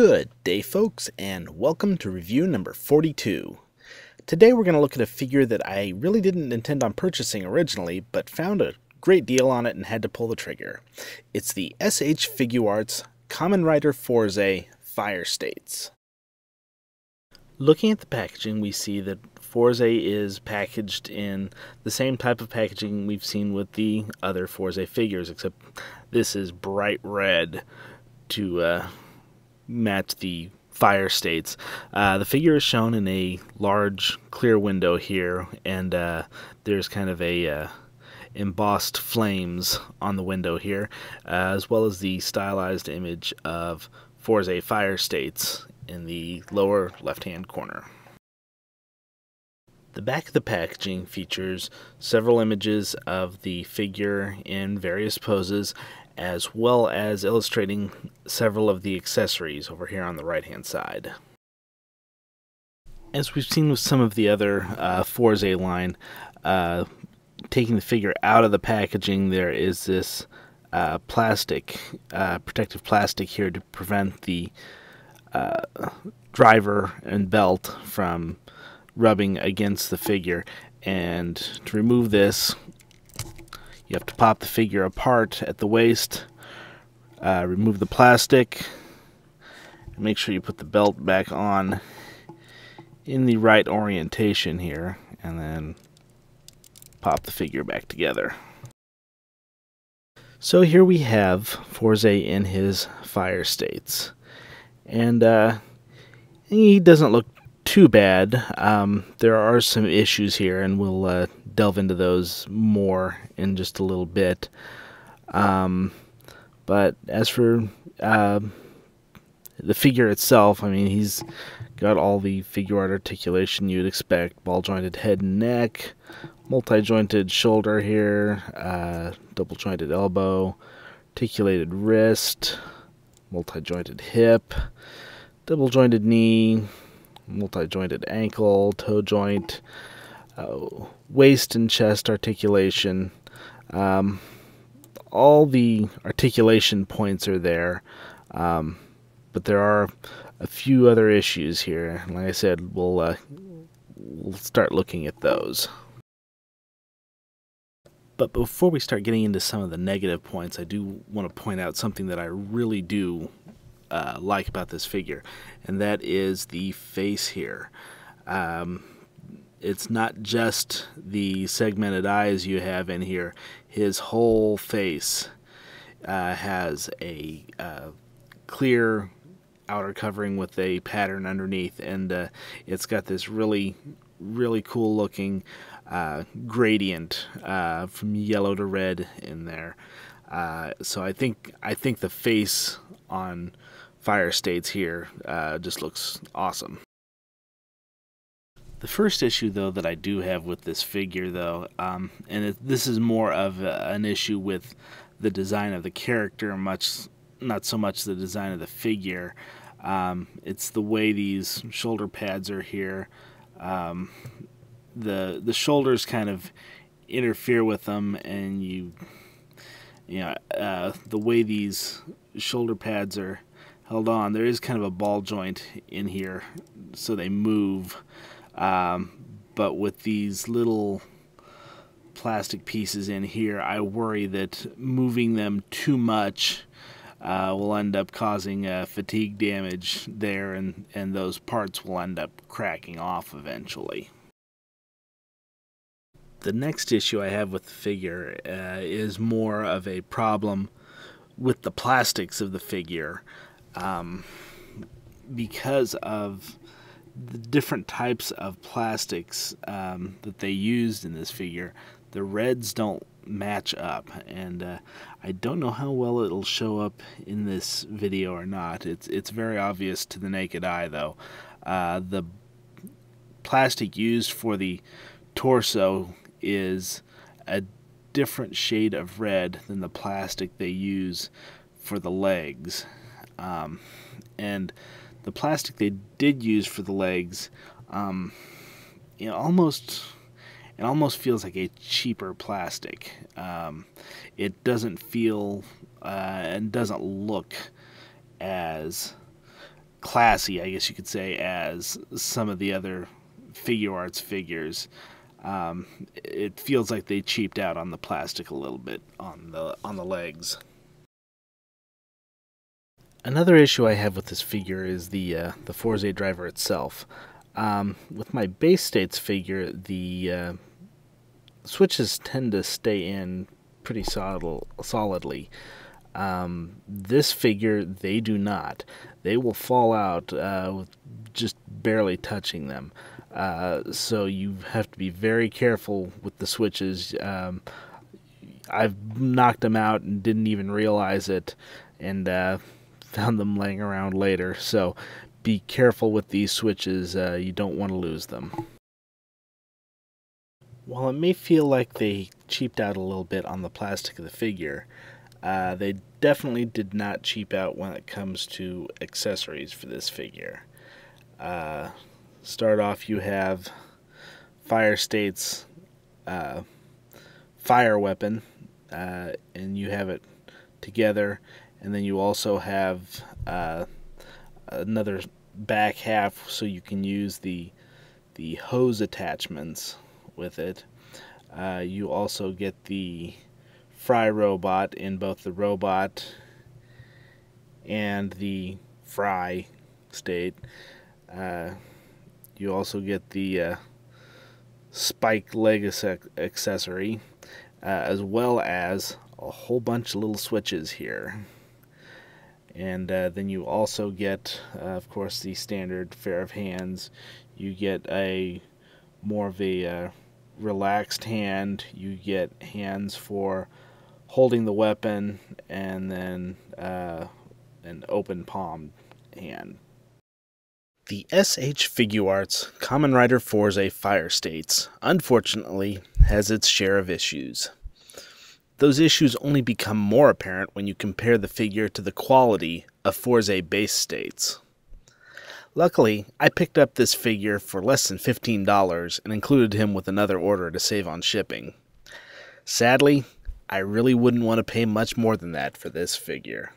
Good day, folks, and welcome to review number 42. Today we're going to look at a figure that I really didn't intend on purchasing originally, but found a great deal on it and had to pull the trigger. It's the SH Figuarts Kamen Rider Fourze Firestates. Looking at the packaging, we see that Fourze is packaged in the same type of packaging we've seen with the other Fourze figures, except this is bright red to match the Firestates. The figure is shown in a large clear window here, and there's kind of a embossed flames on the window here, as well as the stylized image of Fourze Firestates in the lower left-hand corner. The back of the packaging features several images of the figure in various poses, as well as illustrating several of the accessories over here on the right-hand side. As we've seen with some of the other Fourze line, taking the figure out of the packaging, there is this protective plastic here to prevent the driver and belt from rubbing against the figure. And to remove this, you have to pop the figure apart at the waist, remove the plastic, and make sure you put the belt back on in the right orientation here, and then pop the figure back together. So here we have Fourze in his Firestates, and he doesn't look too bad. There are some issues here, and we'll delve into those more in just a little bit. But as for the figure itself, I mean, he's got all the figure art articulation you'd expect: ball-jointed head and neck, multi-jointed shoulder here, double-jointed elbow, articulated wrist, multi-jointed hip, double-jointed knee, multi-jointed ankle, toe joint, waist and chest articulation. All the articulation points are there, but there are a few other issues here. Like I said, we'll start looking at those. But before we start getting into some of the negative points, I do want to point out something that I really do like about this figure, and that is the face here. It's not just the segmented eyes you have in here. His whole face has a clear outer covering with a pattern underneath, and it's got this really cool looking gradient from yellow to red in there. So I think the face on Firestates here just looks awesome. The first issue, though, that I do have with this figure, though, and this is more of an issue with the design of the character, not so much the design of the figure. It's the way these shoulder pads are here. The shoulders kind of interfere with them, and the way these shoulder pads are held on, there is kind of a ball joint in here, so they move. But with these little plastic pieces in here, I worry that moving them too much will end up causing fatigue damage there, and those parts will end up cracking off eventually. The next issue I have with the figure is more of a problem with the plastics of the figure, because of the different types of plastics that they used in this figure. The reds don't match up, and I don't know how well it'll show up in this video or not. It's very obvious to the naked eye, though. The plastic used for the torso is a different shade of red than the plastic they use for the legs, and the plastic they did use for the legs, it almost feels like a cheaper plastic. It doesn't feel and doesn't look as classy, I guess you could say, as some of the other Figuarts figures. It feels like they cheaped out on the plastic a little bit on the legs. Another issue I have with this figure is the Fourze driver itself. With my base states figure, the switches tend to stay in pretty solidly. This figure, they do not. They will fall out with just barely touching them. So you have to be very careful with the switches. I've knocked them out and didn't even realize it, and found them laying around later. So be careful with these switches. You don't want to lose them. While it may feel like they cheaped out a little bit on the plastic of the figure, they definitely did not cheap out when it comes to accessories for this figure. Start off, you have Firestates fire weapon, and you have it together, and then you also have another back half so you can use the hose attachments with it. You also get the fry robot in both the robot and the fry state. You also get the spike leg accessory, as well as a whole bunch of little switches here. And then you also get, of course, the standard pair of hands. You get a more of a relaxed hand. You get hands for holding the weapon, and then an open palm hand. The SH Figuarts Kamen Rider Fourze Firestates, unfortunately, has its share of issues. Those issues only become more apparent when you compare the figure to the quality of Fourze base states. Luckily, I picked up this figure for less than $15 and included him with another order to save on shipping. Sadly, I really wouldn't want to pay much more than that for this figure.